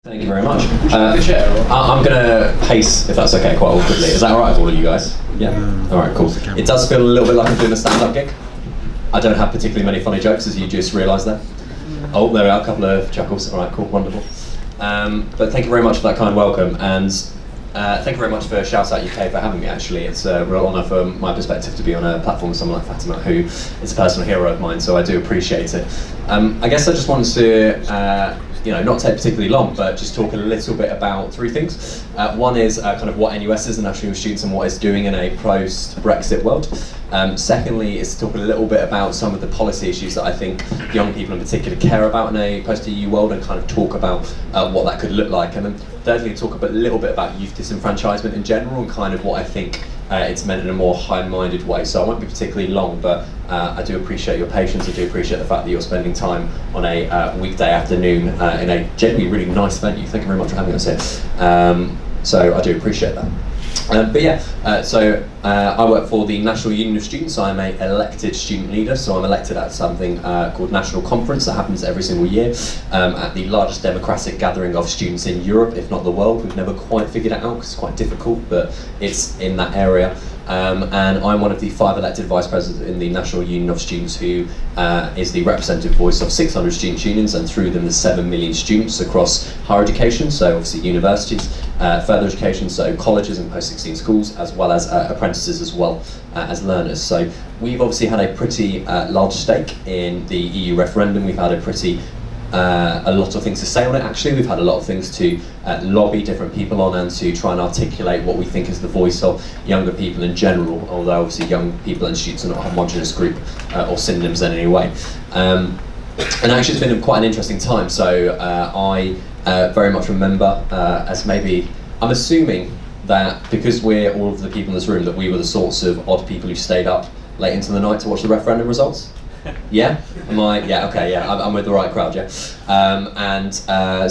Thank you very much. I'm going to pace, if that's okay, quite awkwardly. Is that alright with all of you guys? Yeah? Alright, cool. It does feel a little bit like I'm doing a stand-up gig. I don't have particularly many funny jokes, as you just realised there. Oh, there we are, a couple of chuckles. Alright, cool, wonderful. But thank you very much for that kind welcome, and thank you very much for Shout Out UK for having me, actually. It's a real honour from my perspective to be on a platform with someone like Fatima, who is a personal hero of mine, so I do appreciate it. I guess I just wanted to not take particularly long, but just talk a little bit about three things. One is kind of what NUS is, the National Youth Students, and what it's doing in a post-Brexit world. Secondly, is to talk a little bit about some of the policy issues that I think young people in particular care about in a post-EU world, and kind of talk about what that could look like. And then thirdly, talk a little bit about youth disenfranchisement in general, and kind of what I think it's meant in a more high-minded way. So I won't be particularly long, but I do appreciate your patience. I do appreciate the fact that you're spending time on a weekday afternoon in a generally really nice venue. Thank you very much for having us here. So I do appreciate that. I work for the National Union of Students. I'm an elected student leader, so I'm elected at something called National Conference that happens every single year at the largest democratic gathering of students in Europe, if not the world. We've never quite figured it out because it's quite difficult, but it's in that area. And I'm one of the 5 elected vice presidents in the National Union of Students, who is the representative voice of 600 student unions, and through them the 7 million students across higher education, so obviously universities, further education, so colleges and post-16 schools, as well as apprentices as well as learners. So we've obviously had a pretty large stake in the EU referendum. We've had a lot of things to say on it, actually. We've had a lot of things to lobby different people on, and to try and articulate what we think is the voice of younger people in general, although obviously young people and students are not a homogenous group or synonyms in any way. And actually it's been quite an interesting time. So I very much remember as maybe, I'm assuming that because we're all of the people in this room, that we were the sorts of odd people who stayed up late into the night to watch the referendum results. Yeah? Am I? Yeah, okay, yeah, I'm with the right crowd, yeah. And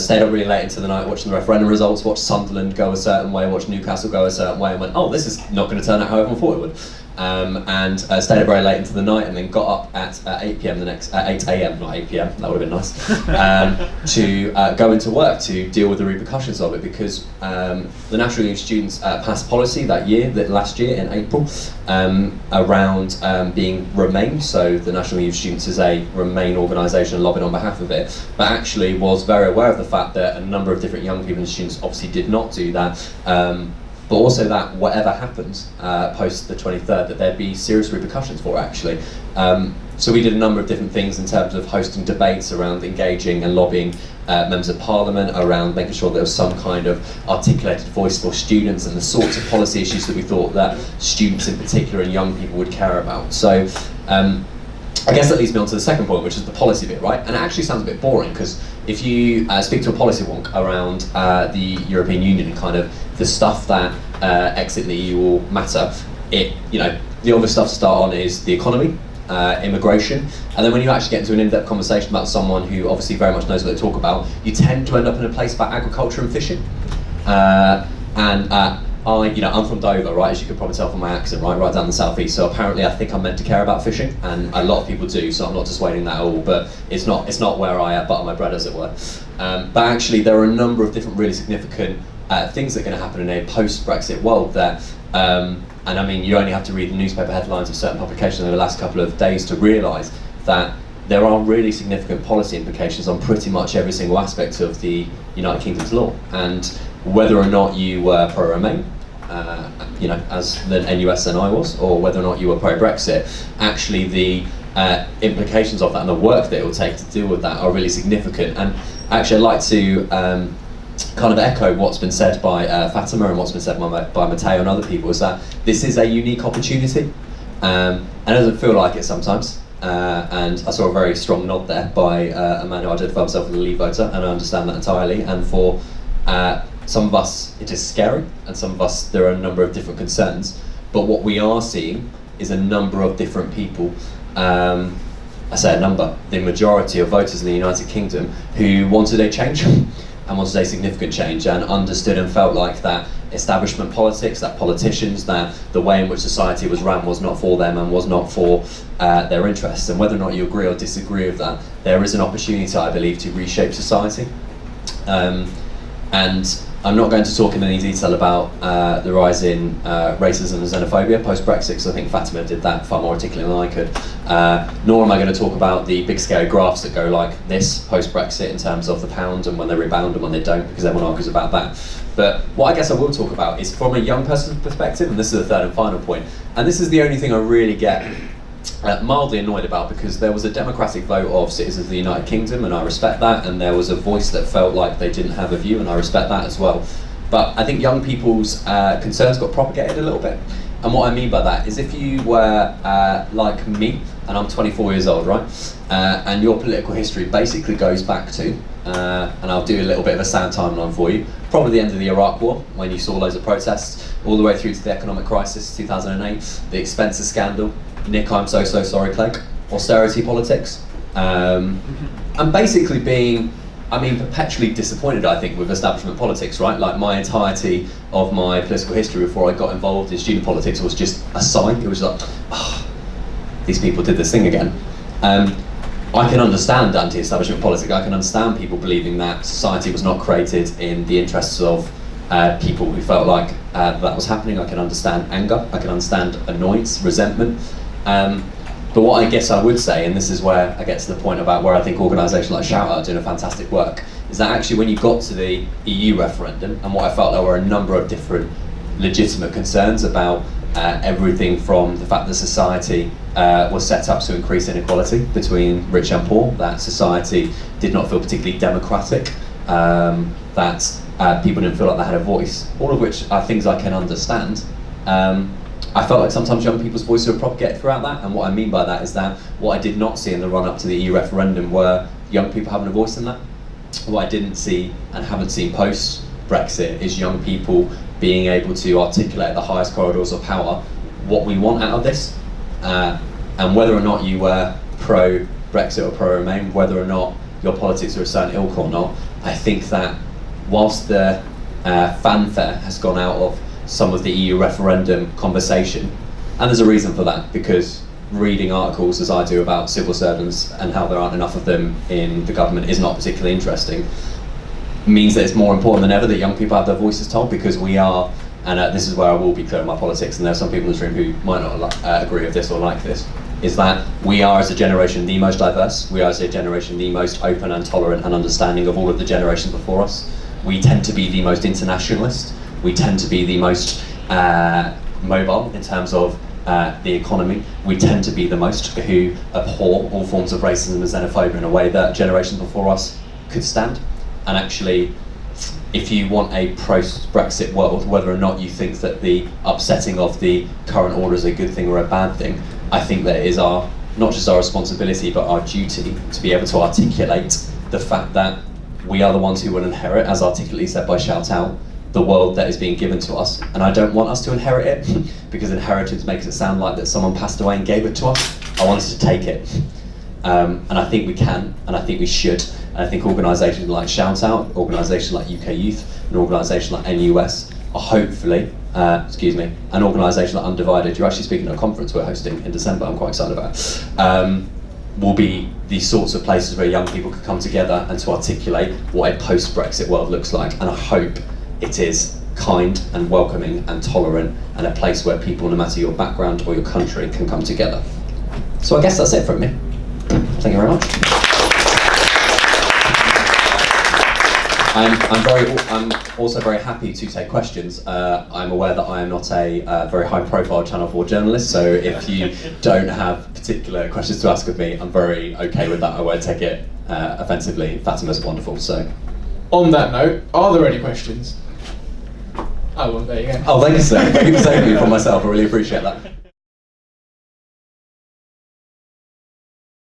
stayed up really late into the night watching the referendum results, watched Sunderland go a certain way, watched Newcastle go a certain way, and went, oh, this is not going to turn out how everyone thought it would. And stayed up very late into the night, and then got up at 8 p.m. 8 a.m, not 8 p.m, that would have been nice, to go into work to deal with the repercussions of it, because the National Youth Students passed policy last year in April, around being Remain. So the National Youth Students is a Remain organisation lobbying on behalf of it, but actually was very aware of the fact that a number of different young people and students obviously did not do that. But also that whatever happens post the 23rd, that there'd be serious repercussions for it, actually. So we did a number of different things in terms of hosting debates around engaging and lobbying members of parliament, around making sure there was some kind of articulated voice for students, and the sorts of policy issues that we thought that students in particular and young people would care about. So I guess that leads me on to the second point, which is the policy bit, right? And it actually sounds a bit boring, because if you speak to a policy wonk around the European Union and kind of the stuff that exit the EU will matter, the obvious stuff to start on is the economy, immigration, and then when you actually get into an in-depth conversation about someone who obviously very much knows what they talk about, you tend to end up in a place about agriculture and fishing. I'm from Dover, right, as you can probably tell from my accent, right down the southeast, so apparently I think I'm meant to care about fishing, and a lot of people do, so I'm not dissuading that at all, but it's not where I butter my bread, as it were. But actually there are a number of different really significant things that are going to happen in a post-Brexit world that, and I mean, you only have to read the newspaper headlines of certain publications over the last couple of days to realise that there are really significant policy implications on pretty much every single aspect of the United Kingdom's law. And whether or not you were pro-Remain, as the NUS and I was, or whether or not you were pro-Brexit, actually the implications of that and the work that it will take to deal with that are really significant. And actually I'd like to kind of echo what's been said by Fatima and what's been said by Matteo and other people, is that this is a unique opportunity, and it doesn't feel like it sometimes. And I saw a very strong nod there by a man who identified himself as a Leave voter, and I understand that entirely. And for some of us it is scary, and some of us there are a number of different concerns, but what we are seeing is a number of different people, I say a number, the majority of voters in the United Kingdom, who wanted a change and wanted a significant change, and understood and felt like that establishment politics, that politicians, that the way in which society was run was not for them and was not for their interests. And whether or not you agree or disagree with that, there is an opportunity, I believe, to reshape society. And I'm not going to talk in any detail about the rise in racism and xenophobia post-Brexit, because I think Fatima did that far more articulately than I could. Nor am I going to talk about the big scale graphs that go like this post-Brexit in terms of the pound and when they rebound and when they don't, because everyone argues about that. But what I guess I will talk about is from a young person's perspective, and this is the third and final point, and this is the only thing I really get mildly annoyed about, because there was a democratic vote of citizens of the United Kingdom, and I respect that, and there was a voice that felt like they didn't have a view, and I respect that as well. But I think young people's concerns got propagated a little bit, and what I mean by that is if you were like me, and I'm 24 years old, right, and your political history basically goes back to, and I'll do a little bit of a sad timeline for you, probably the end of the Iraq War, when you saw loads of protests, all the way through to the economic crisis, 2008, the expenses scandal, Nick, I'm so sorry, Clegg, austerity politics, and basically being, perpetually disappointed, I think, with establishment politics, right? Like my entirety of my political history before I got involved in student politics was just a sign. It was like, these people did this thing again. I can understand anti-establishment politics. I can understand people believing that society was not created in the interests of people who felt like that was happening. I can understand anger. I can understand annoyance, resentment. But what I guess I would say, and this is where I get to the point about where I think organisations like Shout Out are doing a fantastic work, is that actually when you got to the EU referendum, and what I felt there were a number of different legitimate concerns about everything from the fact that society was set up to increase inequality between rich and poor, that society did not feel particularly democratic, that people didn't feel like they had a voice, all of which are things I can understand. I felt like sometimes young people's voices were propagated throughout that, and what I mean by that is that what I did not see in the run-up to the EU referendum were young people having a voice in that. What I didn't see and haven't seen post-Brexit is young people being able to articulate the highest corridors of power what we want out of this, and whether or not you were pro-Brexit or pro-Remain, whether or not your politics are a certain ilk or not, I think that whilst the fanfare has gone out of some of the EU referendum conversation, and there's a reason for that, because reading articles as I do about civil servants and how there aren't enough of them in the government is not particularly interesting, means that it's more important than ever that young people have their voices told, because we are, and this is where I will be clear on my politics, and there are some people in this room who might not agree with this or like this, is that we are as a generation the most diverse, we are as a generation the most open and tolerant and understanding of all of the generations before us. We tend to be the most internationalist, we tend to be the most mobile in terms of the economy. We tend to be the most who abhor all forms of racism and xenophobia in a way that generations before us could stand. And actually, if you want a post-Brexit world, whether or not you think that the upsetting of the current order is a good thing or a bad thing, I think that it is our, not just our responsibility, but our duty to be able to articulate the fact that we are the ones who will inherit, as articulately said by Shout Out, the world that is being given to us. And I don't want us to inherit it, because inheritance makes it sound like that someone passed away and gave it to us. I want us to take it. And I think we can, and I think we should. And I think organisations like Shout Out, organisations like UK Youth, an organisation like NUS are hopefully, an organisation like Undivided, you're actually speaking at a conference we're hosting in December, I'm quite excited about, will be these sorts of places where young people can come together and to articulate what a post-Brexit world looks like. And I hope it is kind and welcoming and tolerant, and a place where people, no matter your background or your country, can come together. So I guess that's it from me. Thank you very much. I'm also very happy to take questions. I'm aware that I am not a very high-profile Channel 4 journalist, so if you don't have particular questions to ask of me, I'm very okay with that. I won't take it offensively. Fatima's wonderful, so. On that note, are there any questions? Oh, well, there you go. Oh, thank you, sir. Thank you for saving me from myself. I really appreciate that.